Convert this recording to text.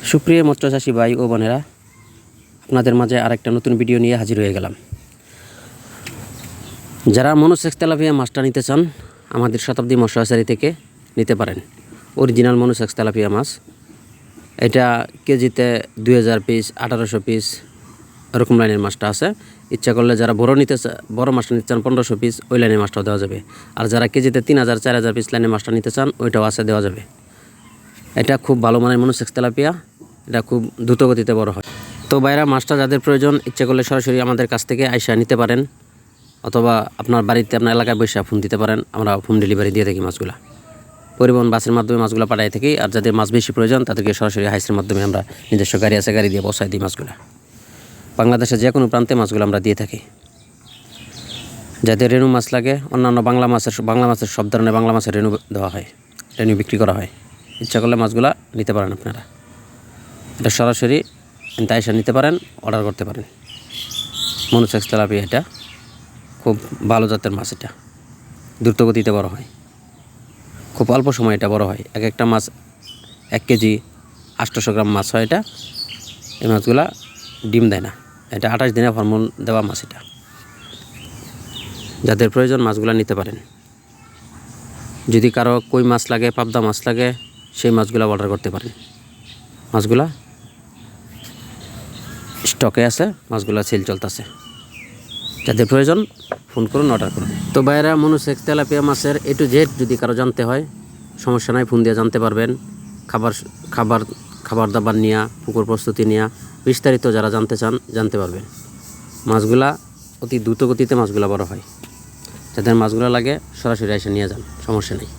সুপ্রিয় মৎস্য চাষী ভাই ও বোনেরা, আপনাদের মাঝে আরেকটা নতুন ভিডিও নিয়ে হাজির হয়ে গেলাম। যারা মনোসেক্স তেলাপিয়া মাছটা নিতে চান, আমাদের শতাব্দী মৎস্য হ্যাচারি থেকে নিতে পারেন। অরিজিনাল মনোসেক্স তেলাপিয়া মাছ, এটা কেজিতে 2000 পিস, 1800 পিস এরকম লাইনের মাছটা আছে। ইচ্ছা করলে যারা বড় মাছটা নিতে চান 1500 পিস, ওই লাইনের মাছটাও দেওয়া যাবে। আর যারা কেজিতে 3000 4000 পিস লাইনের মাছটা নিতে চান, ওইটাও আছে, দেওয়া যাবে। এটা খুব ভালো মানের মনোসেক্স তেলাপিয়া, এটা খুব দ্রুত গতিতে বড় হয়। তো বাইরা, মাছটা যাদের প্রয়োজন, ইচ্ছা করলে সরাসরি আমাদের কাছ থেকে আইসা নিতে পারেন, অথবা আপনার বাড়িতে আপনার এলাকায় বসে ফোন দিতে পারেন। আমরা হোম ডেলিভারি দিয়ে থাকি মাছগুলা, পরিবহন বাসের মাধ্যমে মাছগুলো পাঠাই থাকি। আর যাদের মাছ বেশি প্রয়োজন, তাদেরকে সরাসরি হাইসের মাধ্যমে আমরা নিজস্ব গাড়ি আছে, গাড়ি দিয়ে বসাই দিই মাছগুলা। বাংলাদেশের যে কোনো প্রান্তে মাছগুলো আমরা দিয়ে থাকি। যাদের রেণু মাছ লাগে, অন্যান্য বাংলা মাছের সব ধরনের বাংলা মাছের রেণু দেওয়া হয়, রেণু বিক্রি করা হয়। ইচ্ছা করলে মাছগুলা নিতে পারেন আপনারা। এটা সরাসরি আইসা নিতে পারেন, অর্ডার করতে পারেন। মনোসেক্স তেলাপিয়া এটা খুব ভালো জাতের মাছ। এটা দ্রুত গতিতে বড় হয়, খুব অল্প সময় এটা বড় হয়। এক একটা মাছ 1 কেজি 800 গ্রাম মাছ হয় এটা। এই মাছগুলা ডিম দেয় না, এটা 28 দিনে হরমোন দেওয়া মাছ। এটা যাদের প্রয়োজন, মাছগুলা নিতে পারেন। যদি কারো কই মাছ লাগে, পাবদা মাছ লাগে, সেই মাছগুলা অর্ডার করতে পারেন। মাছগুলা স্টকে আছে, মাছগুলা সেল চলতেছে। যাদের প্রয়োজন ফোন করুন, অর্ডার করুন। তো বাইরা, মনোসেক্স তেলাপিয়া মাছের A to Z যদি কারো জানতে হয়, সমস্যা নাই, ফোন দিয়ে জানতে পারবেন। খাবার দাবার নিয়ে, পুকুর প্রস্তুতি নিয়ে বিস্তারিত যারা জানতে চান, জানতে পারবেন। মাছগুলা অতি দ্রুত গতিতে মাছগুলা বড় হয়। যাদের মাছগুলা লাগে, সরাসরি এসে নিয়ে যান, সমস্যা নেই।